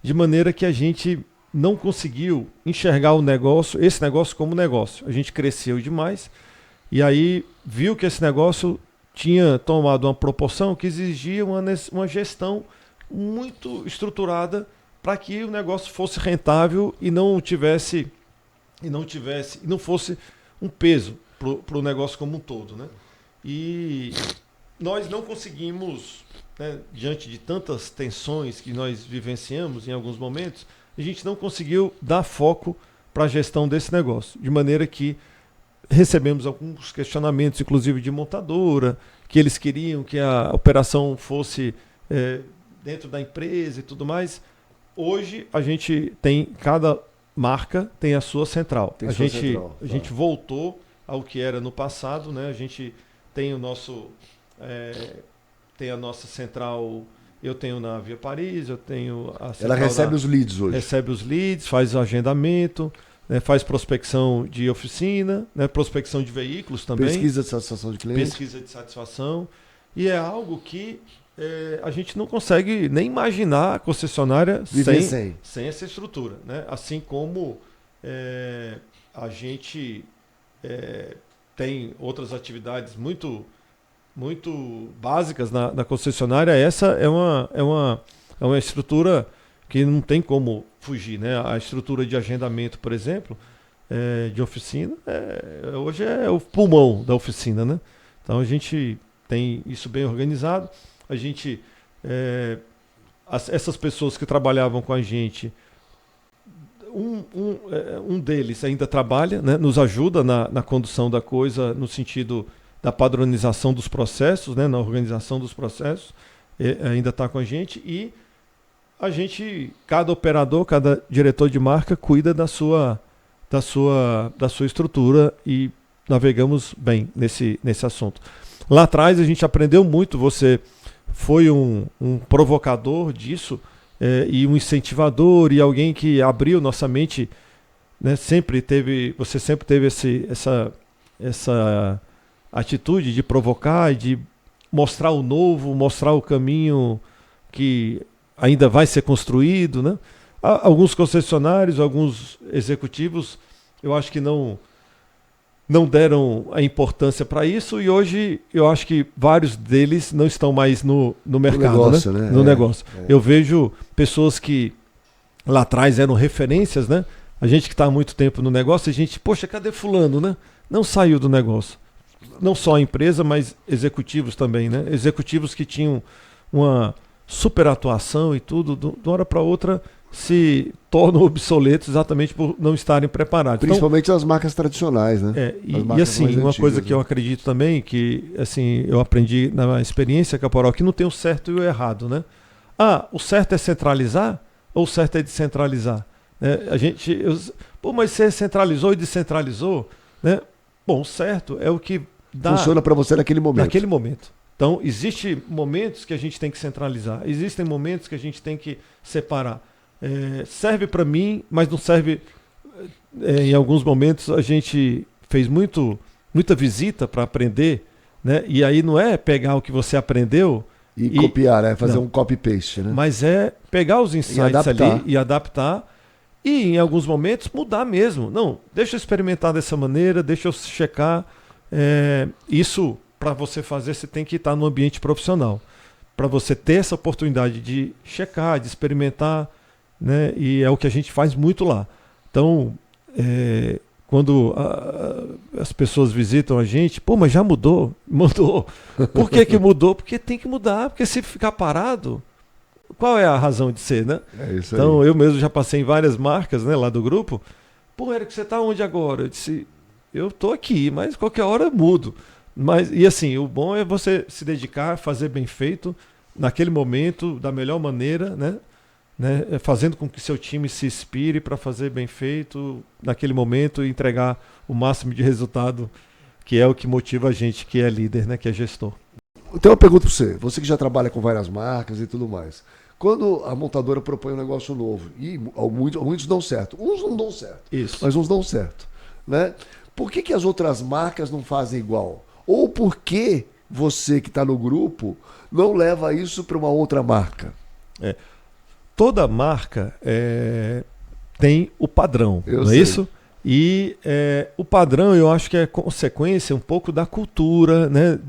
de maneira que a gente não conseguiu enxergar esse negócio como negócio. A gente cresceu demais e aí viu que esse negócio tinha tomado uma proporção que exigia uma gestão muito estruturada para que o negócio fosse rentável e não fosse um peso para o negócio como um todo, né? E nós não conseguimos, né, diante de tantas tensões que nós vivenciamos em alguns momentos, a gente não conseguiu dar foco para a gestão desse negócio, de maneira que recebemos alguns questionamentos, inclusive de montadora, que eles queriam que a operação fosse dentro da empresa e tudo mais. Hoje a gente tem, cada marca tem a sua central. A gente voltou ao que era no passado, né? A gente tem tem a nossa central, eu tenho na Via Paris, eu tenho a central. Ela recebe os leads hoje. Recebe os leads, faz o agendamento, né, faz prospecção de oficina, né, prospecção de veículos também. Pesquisa de satisfação de cliente. Pesquisa de satisfação. E é algo que a gente não consegue nem imaginar a concessionária sem essa estrutura, né? Assim como a gente tem outras atividades muito básicas na concessionária, essa é uma estrutura que não tem como fugir, né? A estrutura de agendamento, por exemplo, de oficina, hoje é o pulmão da oficina, né? Então a gente tem isso bem organizado. A gente, essas pessoas que trabalhavam com a gente, um deles ainda trabalha, né? Nos ajuda na condução da coisa, no sentido da padronização dos processos, né? Na organização dos processos, ainda está com a gente, e a gente, cada operador, cada diretor de marca cuida da sua estrutura, e navegamos bem nesse assunto. Lá atrás a gente aprendeu muito, você foi um provocador disso, e um incentivador, e alguém que abriu nossa mente, né? Você sempre teve essa atitude de provocar e de mostrar o novo, mostrar o caminho que ainda vai ser construído, né? Alguns concessionários, alguns executivos, eu acho que não deram a importância para isso, e hoje eu acho que vários deles não estão mais no mercado, negócio, né? No negócio. Eu vejo pessoas que lá atrás eram referências, né? A gente que está há muito tempo no negócio, a gente, poxa, cadê fulano, né? Não saiu do negócio. Não só a empresa, mas executivos também, né? Executivos que tinham uma super atuação e tudo, de uma hora para outra se tornam obsoletos exatamente por não estarem preparados. Principalmente as marcas tradicionais, né? E assim, uma coisa que eu acredito também, que assim, eu aprendi na experiência, Caporal, que não tem o certo e o errado, né? O certo é centralizar ou o certo é descentralizar? Mas você centralizou e descentralizou, né? Bom, o certo é o que dá... Funciona para você naquele momento. Naquele momento. Então, existem momentos que a gente tem que centralizar, existem momentos que a gente tem que separar. Serve para mim, mas não serve. Em alguns momentos a gente fez muita visita para aprender, né? E aí não é pegar o que você aprendeu e copiar, fazer um copy-paste, né? Mas é pegar os insights ali e adaptar, e em alguns momentos mudar mesmo. Não, deixa eu experimentar dessa maneira, deixa eu checar. Isso, para você fazer, você tem que estar no ambiente profissional, para você ter essa oportunidade de checar, de experimentar, né? E é o que a gente faz muito lá. Então, quando as pessoas visitam a gente, mas já mudou. Por que mudou? Porque tem que mudar, porque se ficar parado, qual é a razão de ser, né? Isso então, aí. Eu mesmo já passei em várias marcas, né, lá do grupo. Eric, você está onde agora? Eu disse, eu estou aqui, mas qualquer hora eu mudo. E assim, o bom é você se dedicar, fazer bem feito, naquele momento, da melhor maneira, né? Fazendo com que seu time se inspire para fazer bem feito naquele momento e entregar o máximo de resultado, que é o que motiva a gente que é líder, né, que é gestor. Eu tenho uma pergunta para você. Você que já trabalha com várias marcas e tudo mais. Quando a montadora propõe um negócio novo, e muitos dão certo, uns não dão certo, mas uns dão certo, né? Por que as outras marcas não fazem igual? Ou por que você que está no grupo não leva isso para uma outra marca? Toda marca tem o padrão, não é isso? E o padrão, eu acho que é consequência um pouco da cultura, né?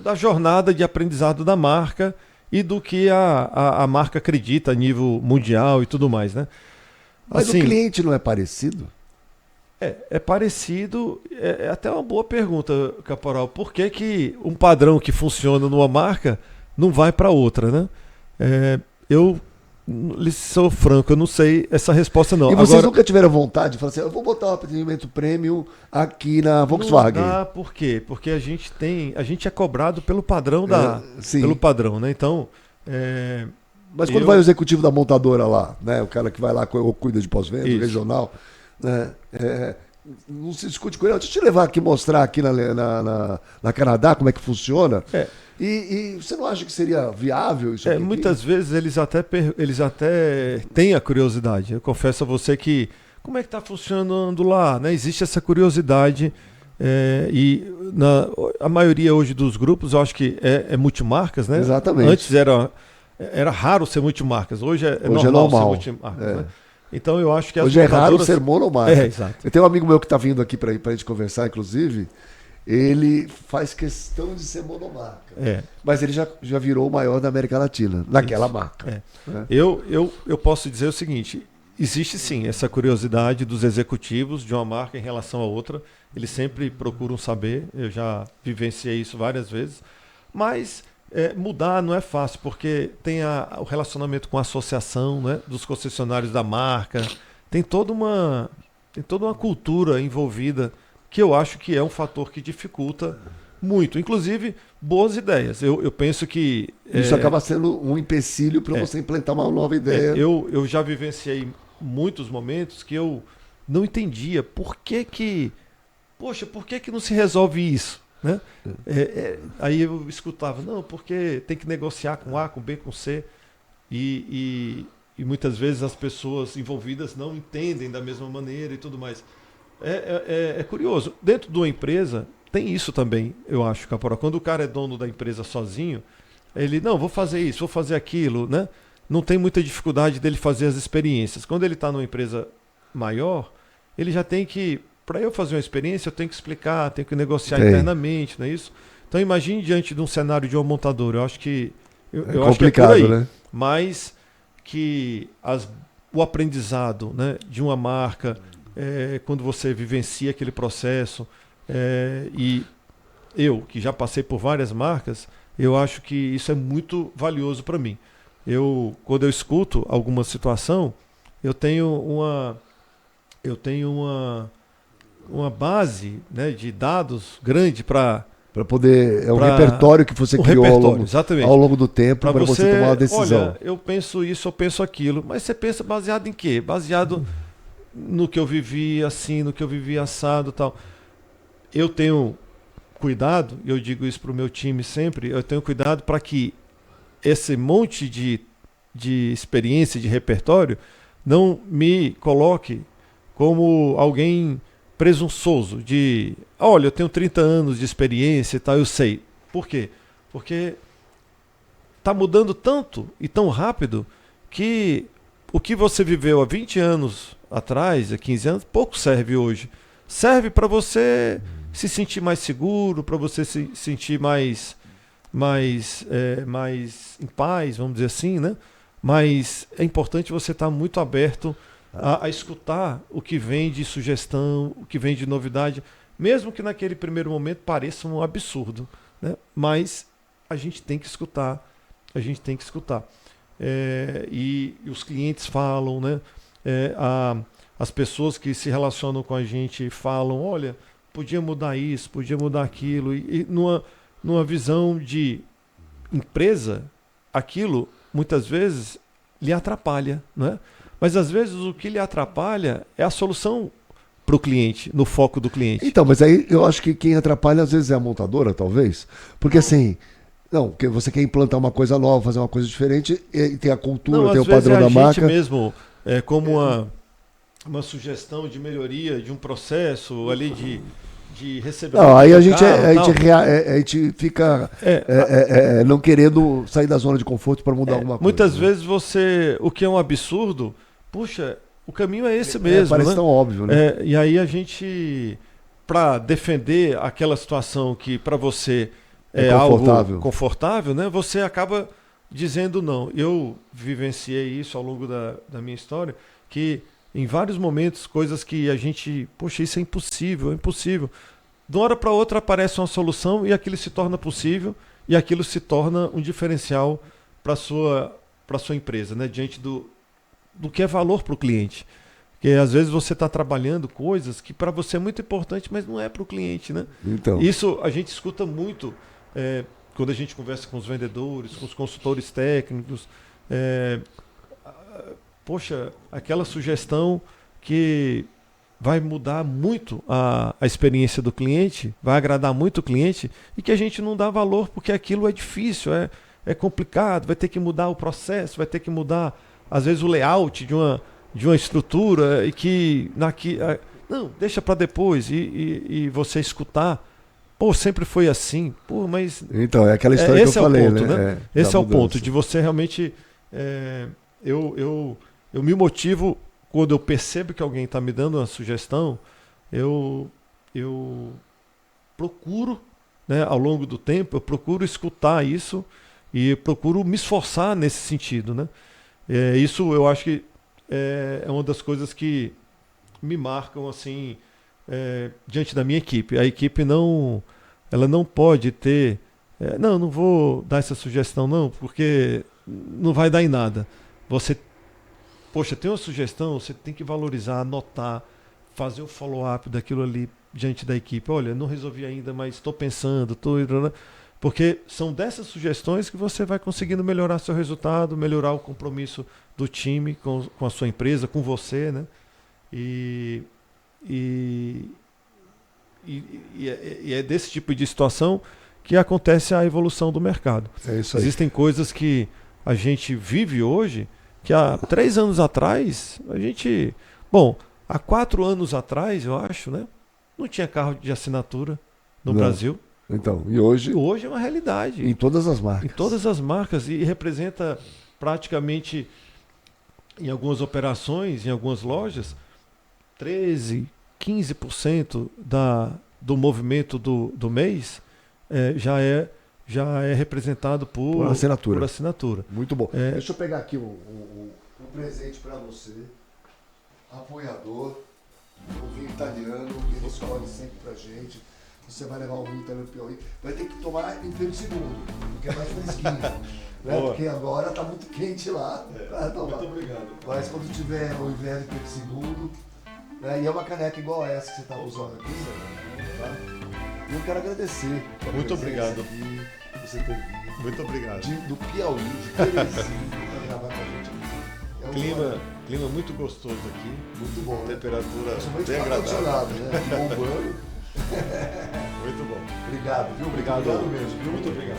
Da jornada de aprendizado da marca e do que a marca acredita a nível mundial e tudo mais, né? Mas assim, o cliente não é parecido? É parecido, é até uma boa pergunta, Caporal. Por que um padrão que funciona numa marca não vai para outra, né? Eu sou franco, eu não sei essa resposta não. E vocês nunca tiveram vontade de falar assim, eu vou botar o atendimento premium aqui na Volkswagen? Não dá, por quê? Porque a gente é cobrado pelo padrão pelo padrão, né? Então, mas quando vai o executivo da montadora lá, né? O cara que vai lá cuida de pós-venda, regional, né? Não se discute com ele. Deixa eu te levar aqui, mostrar aqui na Canadá como é que funciona. E você não acha que seria viável isso aqui? Muitas vezes eles até têm a curiosidade. Eu confesso a você que como é que está funcionando lá, né? Existe essa curiosidade a maioria hoje dos grupos eu acho que é multimarcas, né? Exatamente. Antes era raro ser multimarcas, hoje é normal ser multimarcas, né? Então eu acho que hoje é raro ser monomarca. Exato. Eu tenho um amigo meu que está vindo aqui para a gente conversar, inclusive, ele faz questão de ser monomarca. Mas ele já virou o maior da América Latina, naquela marca. Eu posso dizer o seguinte, existe sim essa curiosidade dos executivos de uma marca em relação a outra, eles sempre procuram saber, eu já vivenciei isso várias vezes, mas mudar não é fácil, porque tem o relacionamento com a associação, né, dos concessionários da marca, tem toda uma cultura envolvida que eu acho que é um fator que dificulta muito. Inclusive, boas ideias. Eu penso que... Isso acaba sendo um empecilho para você implantar uma nova ideia. Eu já vivenciei muitos momentos que eu não entendia por que não se resolve isso? Né? Aí eu escutava, não, porque tem que negociar com A, com B, com C. E muitas vezes as pessoas envolvidas não entendem da mesma maneira e tudo mais. É curioso. Dentro de uma empresa, tem isso também, eu acho, Caporal. Quando o cara é dono da empresa sozinho, ele, não, vou fazer isso, vou fazer aquilo, né? Não tem muita dificuldade dele fazer as experiências. Quando ele está numa empresa maior, ele já tem que, para eu fazer uma experiência, eu tenho que explicar, tenho que negociar internamente, não é isso? Então imagine diante de um cenário de uma montadora, eu acho que eu acho que é por aí, né? Mas que o aprendizado, né, de uma marca, quando você vivencia aquele processo, e eu, que já passei por várias marcas, eu acho que isso é muito valioso para mim. Quando eu escuto alguma situação, eu tenho uma base, né, de dados grande para poder... É um repertório que você criou ao longo do tempo para você tomar uma decisão. Olha, eu penso isso, eu penso aquilo. Mas você pensa baseado em quê? Baseado no que eu vivi assim, no que eu vivi assado e tal. Eu tenho cuidado, e eu digo isso para o meu time sempre, eu tenho cuidado para que esse monte de experiência, de repertório, não me coloque como alguém presunçoso de, olha, eu tenho 30 anos de experiência e tal, eu sei. Por quê? Porque está mudando tanto e tão rápido que o que você viveu há 20 anos atrás, há 15 anos, pouco serve hoje. Serve para você se sentir mais seguro, para você se sentir mais em paz, vamos dizer assim, né? Mas é importante você estar muito aberto a escutar o que vem de sugestão, o que vem de novidade, mesmo que naquele primeiro momento pareça um absurdo, né? Mas a gente tem que escutar, e os clientes falam, né? As pessoas que se relacionam com a gente falam, olha, podia mudar isso, podia mudar aquilo, e numa visão de empresa, aquilo muitas vezes lhe atrapalha, né? Mas às vezes o que lhe atrapalha é a solução para o cliente, no foco do cliente. Então, mas aí eu acho que quem atrapalha às vezes é a montadora, talvez, porque assim, porque você quer implantar uma coisa nova, fazer uma coisa diferente, e tem a cultura, tem o padrão da marca. A gente mesmo, como uma sugestão de melhoria de um processo ali de receber. Não, aí a gente fica não querendo sair da zona de conforto para mudar alguma coisa. Muitas vezes o que é um absurdo, puxa, o caminho é esse mesmo. Parece tão óbvio, né? E aí a gente, para defender aquela situação que para você é algo confortável, né? Você acaba dizendo não. Eu vivenciei isso ao longo da minha história, que em vários momentos, coisas que a gente, poxa, isso é impossível, é impossível. De uma hora para outra aparece uma solução e aquilo se torna possível e aquilo se torna um diferencial para sua empresa, né? Diante do que é valor para o cliente. Porque às vezes você está trabalhando coisas que para você é muito importante, mas não é para o cliente, né? Então. Isso a gente escuta muito quando a gente conversa com os vendedores, com os consultores técnicos. Poxa, aquela sugestão que vai mudar muito a experiência do cliente, vai agradar muito o cliente e que a gente não dá valor porque aquilo é difícil, é complicado, vai ter que mudar o processo, vai ter que mudar, às vezes, o layout de uma estrutura e que não, deixa para depois e você escutar. Pô, sempre foi assim. Pô, mas então, é aquela história que eu falei, ponto, né? Esse é o ponto de você realmente eu me motivo quando eu percebo que alguém está me dando uma sugestão, eu procuro, né, ao longo do tempo, eu procuro escutar isso e procuro me esforçar nesse sentido, né? Isso eu acho que é uma das coisas que me marcam assim diante da minha equipe. A equipe ela não pode ter, não vou dar essa sugestão não, porque não vai dar em nada. Poxa, tem uma sugestão, você tem que valorizar, anotar, fazer o follow-up daquilo ali diante da equipe. Olha, não resolvi ainda, mas estou pensando, porque são dessas sugestões que você vai conseguindo melhorar seu resultado, melhorar o compromisso do time com a sua empresa, com você, né? E é desse tipo de situação que acontece a evolução do mercado. É isso aí. Existem coisas que a gente vive hoje que há 3 anos atrás, há 4 anos atrás, eu acho, né? Não tinha carro de assinatura no Brasil. Então, e hoje é uma realidade. Em todas as marcas. Em todas as marcas. E representa praticamente, em algumas operações, em algumas lojas, 13%, 15% do movimento do mês já é representado por assinatura. Muito bom. Deixa eu pegar aqui um presente para você. Apoiador, o vinho italiano, ele escolhe sempre pra gente. Você vai levar o vinho italiano Piauí. Vai ter que tomar em Pedro II, porque é mais fresquinho. Né? Porque agora tá muito quente lá. Muito obrigado. Mas quando tiver o inverno em Pedro II, né? E é uma caneca igual a essa que você tá usando aqui, tá? E eu quero agradecer. Muito obrigado. Aqui, você ter vindo. Muito obrigado. Do Piauí, de Teresina, para gravar com a gente aqui. Clima muito gostoso aqui. Muito bom. Temperatura bem agradável. Né? Bom banho. Muito bom. Obrigado, viu? Obrigado mesmo, viu? Muito obrigado.